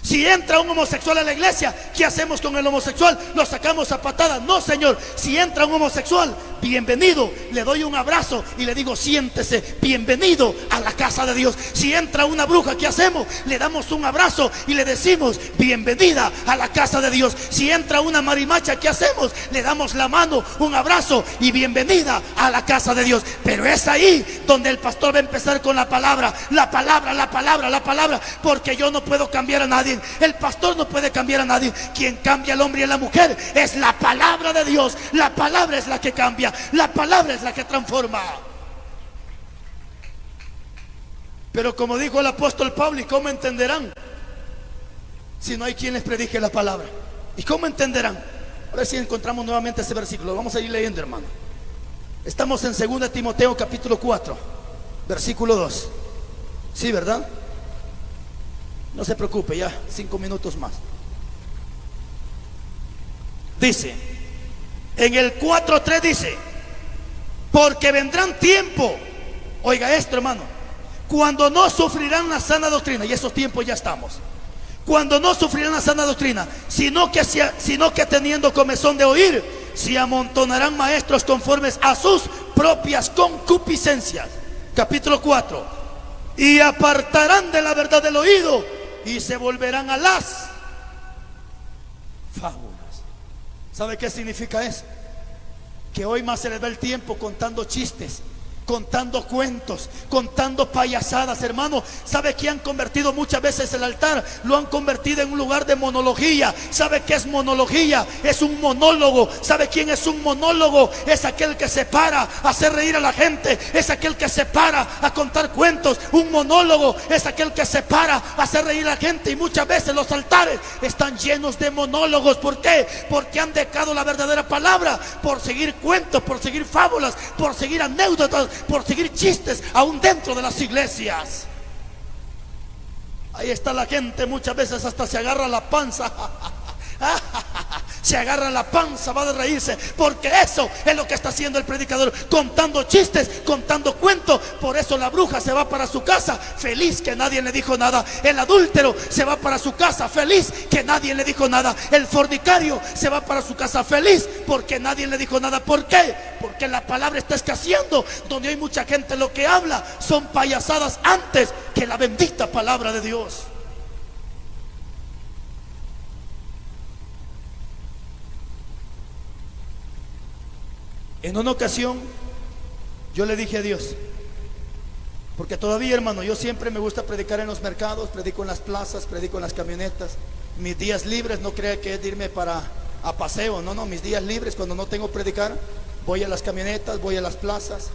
Si entra un homosexual a la iglesia, ¿qué hacemos con el homosexual? ¿Lo sacamos a patadas? No, Señor. Si entra un homosexual, bienvenido, le doy un abrazo y le digo, siéntese, bienvenido a la casa de Dios. Si entra una bruja, ¿qué hacemos? Le damos un abrazo y le decimos, bienvenida a la casa de Dios. Si entra una marimacha, ¿qué hacemos? Le damos la mano, un abrazo y bienvenida a la casa de Dios. Pero es ahí donde el pastor va a empezar con la palabra, porque yo no puedo cambiar a nadie. El pastor no puede cambiar a nadie. Quien cambia al hombre y a la mujer es la palabra de Dios. La palabra es la que cambia, la palabra es la que transforma. Pero como dijo el apóstol Pablo, ¿y cómo entenderán si no hay quien les predique la palabra? ¿Y cómo entenderán? A ver si encontramos nuevamente ese versículo. Vamos a ir leyendo, hermano. Estamos en 2 Timoteo capítulo 4 versículo 2. Sí, ¿verdad? No se preocupe, ya 5 minutos más. Dice, en el 4:3 dice, porque vendrán tiempo, oiga esto, hermano, cuando no sufrirán la sana doctrina. Y esos tiempos ya estamos. Cuando no sufrirán la sana doctrina, sino que teniendo comezón de oír, se amontonarán maestros conformes a sus propias concupiscencias. Capítulo 4. Y apartarán de la verdad del oído y se volverán a las fábulas. ¿Sabe qué significa eso? Que hoy más se les da el tiempo contando chistes, contando cuentos, contando payasadas, hermano. ¿Sabe qué han convertido muchas veces el altar? Lo han convertido en un lugar de monología. ¿Sabe qué es monología? Es un monólogo. ¿Sabe quién es un monólogo? Es aquel que se para a hacer reír a la gente, es aquel que se para a contar cuentos. Un monólogo es aquel que se para a hacer reír a la gente. Y muchas veces los altares están llenos de monólogos. ¿Por qué? Porque han dejado la verdadera palabra por seguir cuentos, por seguir fábulas, por seguir anécdotas, por seguir chistes aún dentro de las iglesias. Ahí está la gente, muchas veces hasta se agarra la panza. Se agarra la panza, va a reírse, porque eso es lo que está haciendo el predicador, contando chistes, contando cuentos. Por eso la bruja se va para su casa feliz que nadie le dijo nada. El adúltero se va para su casa feliz que nadie le dijo nada. El fornicario se va para su casa feliz porque nadie le dijo nada. ¿Por qué? Porque la palabra está escaseando. Donde hay mucha gente, lo que habla son payasadas antes que la bendita palabra de Dios. En una ocasión yo le dije a Dios, porque todavía, hermano, yo siempre me gusta predicar en los mercados, predico en las plazas, predico en las camionetas. Mis días libres, no crea que es de irme a paseo, no, mis días libres, cuando no tengo predicar, voy a las camionetas, voy a las plazas.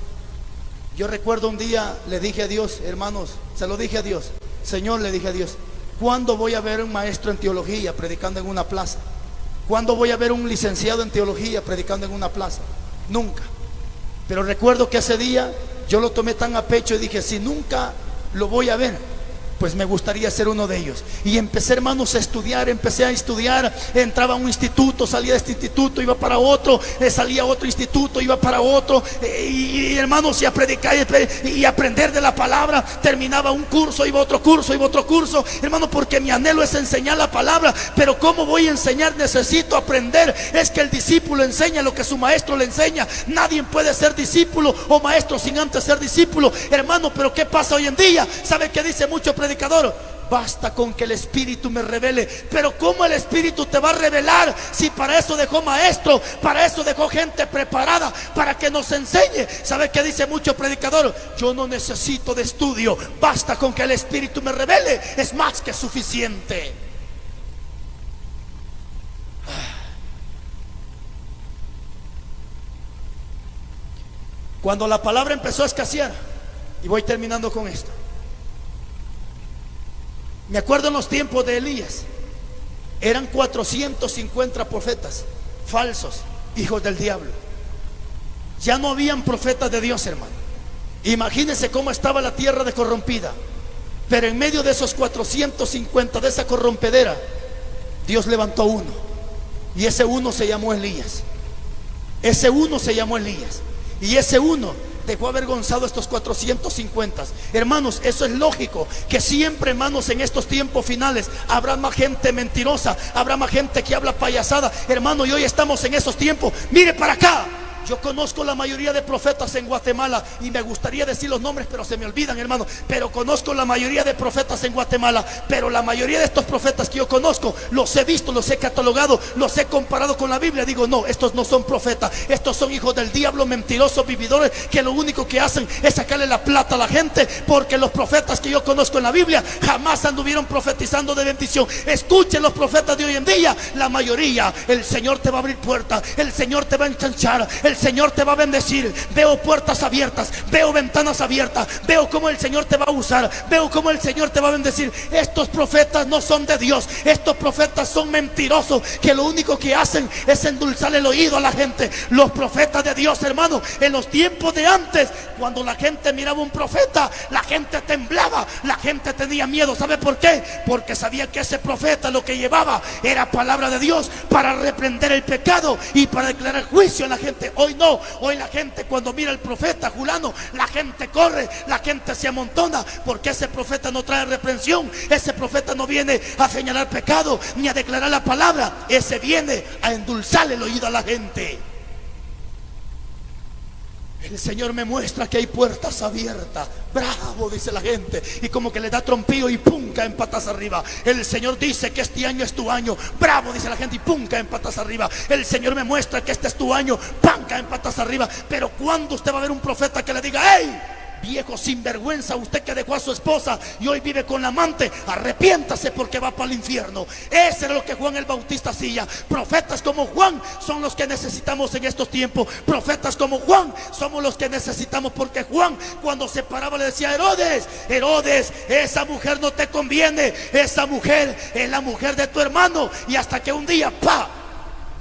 Yo recuerdo un día, le dije a Dios, hermanos, se lo dije a Dios, Señor, le dije a Dios, ¿Cuándo voy a ver un maestro en teología predicando en una plaza? ¿Cuándo voy a ver un licenciado en teología predicando en una plaza? Nunca. Pero recuerdo que ese día yo lo tomé tan a pecho y dije, si nunca lo voy a ver, pues me gustaría ser uno de ellos. Y empecé, hermanos, a estudiar. Empecé a estudiar, entraba a un instituto, salía de este instituto, iba para otro, salía a otro instituto, iba para otro, y hermanos, y a predicar y aprender de la palabra. Terminaba un curso, iba a otro curso, iba a otro curso, hermano, porque mi anhelo es enseñar la palabra. Pero ¿cómo voy a enseñar? Necesito aprender. Es que el discípulo enseña lo que su maestro le enseña. Nadie puede ser discípulo o maestro sin antes ser discípulo, hermano. Pero ¿qué pasa hoy en día? ¿Sabe qué dice mucho predicador? Basta con que el Espíritu me revele. Pero ¿cómo el Espíritu te va a revelar si para eso dejó maestro, para eso dejó gente preparada para que nos enseñe? ¿Sabe qué dice mucho predicador? Yo no necesito de estudio, basta con que el Espíritu me revele, es más que suficiente. Cuando la palabra empezó a escasear, y voy terminando con esto, me acuerdo en los tiempos de Elías, eran 450 profetas falsos, hijos del diablo. Ya no habían profetas de Dios, hermano. Imagínense cómo estaba la tierra de corrompida. Pero en medio de esos 450, de esa corrompedera, Dios levantó uno. Y ese uno se llamó Elías. Ese uno se llamó Elías. Y ese uno dejó avergonzado a estos 450. Hermanos, eso es lógico, que siempre, hermanos, en estos tiempos finales habrá más gente mentirosa, habrá más gente que habla payasada, hermano. Y hoy estamos en esos tiempos. Mire para acá. Yo conozco la mayoría de profetas en Guatemala, y me gustaría decir los nombres, pero se me olvidan, hermano. Pero conozco la mayoría de profetas en Guatemala. Pero la mayoría de estos profetas que yo conozco, los he visto, los he catalogado, los he comparado con la Biblia. Digo, no, estos no son profetas, estos son hijos del diablo, mentirosos, vividores, que lo único que hacen es sacarle la plata a la gente. Porque los profetas que yo conozco en la Biblia jamás anduvieron profetizando de bendición. Escuchen los profetas de hoy en día, la mayoría, el Señor te va a abrir puertas, el Señor te va a enchanchar, el Señor te va a bendecir. Veo puertas abiertas, veo ventanas abiertas, veo cómo el Señor te va a usar, veo cómo el Señor te va a bendecir. Estos profetas no son de Dios, estos profetas son mentirosos, que lo único que hacen es endulzar el oído a la gente. Los profetas de Dios, hermano, en los tiempos de antes, cuando la gente miraba un profeta, la gente temblaba, la gente tenía miedo. ¿Sabe por qué? Porque sabía que ese profeta lo que llevaba era palabra de Dios para reprender el pecado y para declarar juicio a la gente. Hoy no, hoy la gente cuando mira al profeta fulano, la gente corre, la gente se amontona, porque ese profeta no trae reprensión, ese profeta no viene a señalar pecado ni a declarar la palabra, ese viene a endulzar el oído a la gente. El Señor me muestra que hay puertas abiertas. Bravo, dice la gente, y como que le da trompillo y pum, caen patas arriba. El Señor dice que este año es tu año. Bravo, dice la gente, y pum, caen patas arriba. El Señor me muestra que este es tu año. Pum, caen patas arriba. Pero cuando usted va a ver un profeta que le diga: ¡hey, viejo sinvergüenza, usted que dejó a su esposa y hoy vive con la amante, arrepiéntase porque va para el infierno! Ese era lo que Juan el Bautista hacía. Profetas como Juan son los que necesitamos en estos tiempos. Profetas como Juan somos los que necesitamos, porque Juan, cuando se paraba, le decía: Herodes, Herodes, esa mujer no te conviene, esa mujer es la mujer de tu hermano. Y hasta que un día, ¡pa!,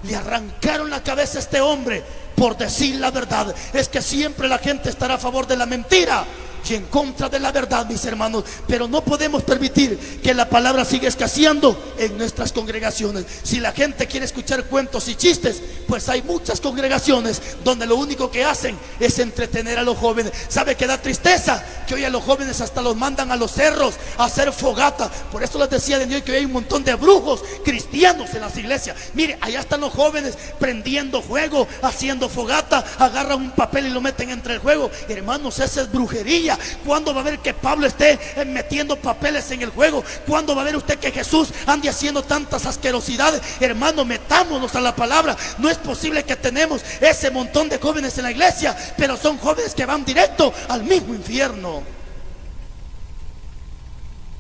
le arrancaron la cabeza a este hombre por decir la verdad. Es que siempre la gente estará a favor de la mentira y en contra de la verdad, mis hermanos. Pero no podemos permitir que la palabra siga escaseando en nuestras congregaciones. Si la gente quiere escuchar cuentos y chistes, pues hay muchas congregaciones donde lo único que hacen es entretener a los jóvenes. ¿Sabe qué da tristeza? Que hoy a los jóvenes hasta los mandan a los cerros a hacer fogata. Por eso les decía de hoy que hoy hay un montón de brujos cristianos en las iglesias. Mire, allá están los jóvenes prendiendo fuego, haciendo fogata, agarran un papel y lo meten entre el fuego. Hermanos, esa es brujería. ¿Cuándo va a ver que Pablo esté metiendo papeles en el juego? ¿Cuándo va a ver usted que Jesús ande haciendo tantas asquerosidades? Hermano, metámonos a la palabra. No es posible que tenemos ese montón de jóvenes en la iglesia, pero son jóvenes que van directo al mismo infierno.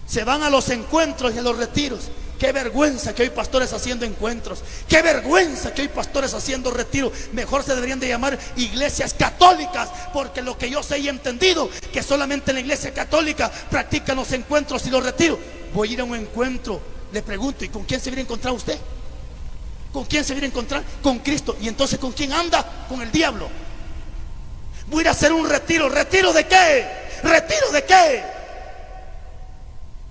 Se van a los encuentros y a los retiros. Qué vergüenza que hoy pastores haciendo encuentros. Qué vergüenza que hoy pastores haciendo retiro. Mejor se deberían de llamar iglesias católicas, porque lo que yo sé y he entendido, que solamente en la iglesia católica practican los encuentros y los retiros. voy a ir a un encuentro, le pregunto, ¿y con quién se viene a encontrar usted? ¿Con quién se viene a encontrar? Con Cristo. Y entonces, ¿con quién anda? Con el diablo. Voy a ir a hacer un retiro. ¿Retiro de qué? ¿Retiro de qué?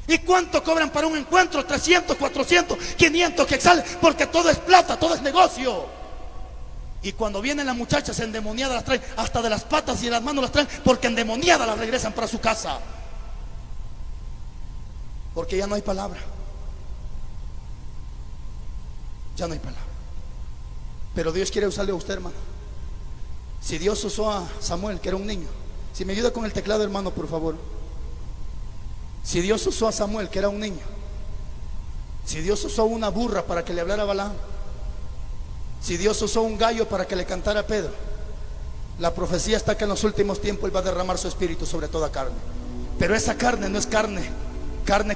¿Y cuánto cobran para un encuentro? 300, 400, 500 que sale, porque todo es plata, todo es negocio. Y cuando vienen las muchachas endemoniadas, las traen hasta de las patas y de las manos las traen, porque endemoniadas las regresan para su casa. Porque ya no hay palabra. Ya no hay palabra. Pero Dios quiere usarle a usted, hermano. Si Dios usó a Samuel, que era un niño. Si me ayuda con el teclado, hermano, por favor. Si Dios usó a Samuel, que era un niño. Si Dios usó una burra para que le hablara a Balaam. Si Dios usó un gallo para que le cantara a Pedro. La profecía está que en los últimos tiempos Él va a derramar su espíritu sobre toda carne. Pero esa carne no es carne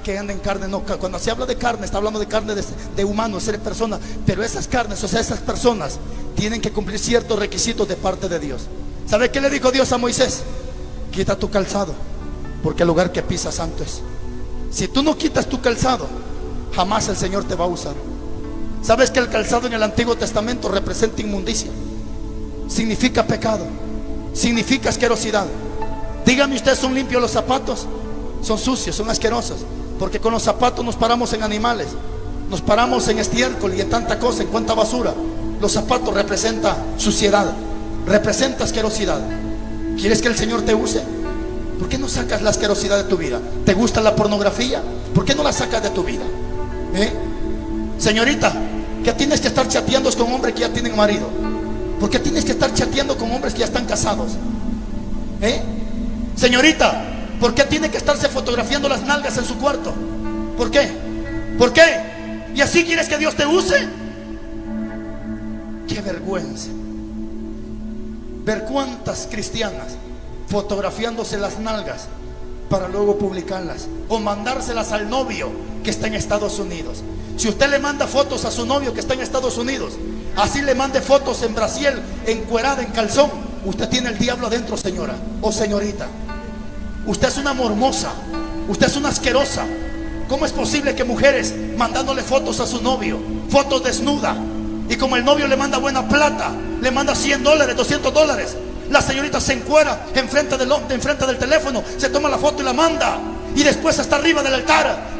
que anda en carne, no. Cuando se habla de carne, está hablando de carne de humanos, seres personas. Pero esas carnes, o sea, esas personas tienen que cumplir ciertos requisitos de parte de Dios. ¿Sabe qué le dijo Dios a Moisés? Quita tu calzado, porque el lugar que pisas santo es. Si tú no quitas tu calzado, jamás el Señor te va a usar. ¿Sabes que el calzado en el Antiguo Testamento representa inmundicia? Significa pecado, significa asquerosidad. Dígame usted, ¿son limpios los zapatos? Son sucios, son asquerosos, porque con los zapatos nos paramos en animales, nos paramos en estiércol y en tanta cosa, en cuanta basura. Los zapatos representan suciedad, representa asquerosidad. ¿Quieres que el Señor te use? ¿Por qué no sacas la asquerosidad de tu vida? ¿Te gusta la pornografía? ¿Por qué no la sacas de tu vida? Señorita, ¿qué tienes que estar chateando con hombres que ya tienen marido? ¿Por qué tienes que estar chateando con hombres que ya están casados? Señorita, ¿por qué tiene que estarse fotografiando las nalgas en su cuarto? ¿Por qué? ¿Por qué? ¿Y así quieres que Dios te use? ¡Qué vergüenza! Ver cuántas cristianas fotografiándose las nalgas para luego publicarlas o mandárselas al novio que está en Estados Unidos. Si usted le manda fotos a su novio que está en Estados Unidos, así le mande fotos en brasier, encuerada, en calzón, usted tiene el diablo adentro, señora o señorita. Usted es una mormosa, usted es una asquerosa. ¿Cómo es posible que mujeres mandándole fotos a su novio, fotos desnuda, y como el novio le manda buena plata, le manda $100, $200, la señorita se encuera enfrente del teléfono, se toma la foto y la manda, y después está arriba del altar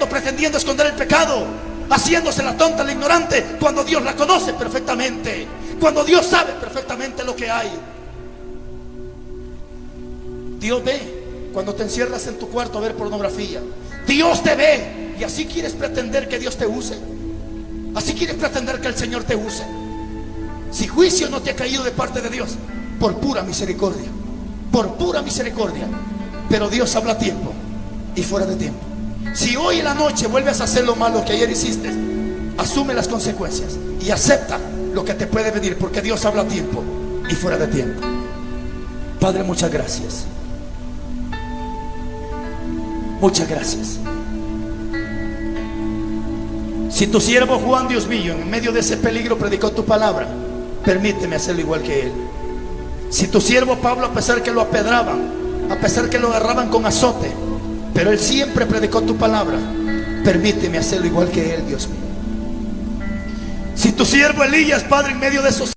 pretendiendo esconder el pecado, haciéndose la tonta, la ignorante, cuando Dios la conoce perfectamente, cuando Dios sabe perfectamente lo que hay. Dios ve cuando te encierras en tu cuarto a ver pornografía. Dios te ve. ¿Y así quieres pretender que Dios te use? ¿Así quieres pretender que el Señor te use? Si juicio no te ha caído de parte de Dios, por pura misericordia, por pura misericordia. Pero Dios habla a tiempo y fuera de tiempo. Si hoy en la noche vuelves a hacer lo malo que ayer hiciste, asume las consecuencias y acepta lo que te puede venir, porque Dios habla a tiempo y fuera de tiempo. Padre, muchas gracias. Muchas gracias. Si tu siervo Juan, Dios mío, en medio de ese peligro predicó tu palabra, permíteme hacerlo igual que él. Si tu siervo Pablo, a pesar que lo apedraban, a pesar que lo agarraban con azote, pero él siempre predicó tu palabra, permíteme hacerlo igual que él, Dios mío. Si tu siervo Elías, Padre, en medio de esos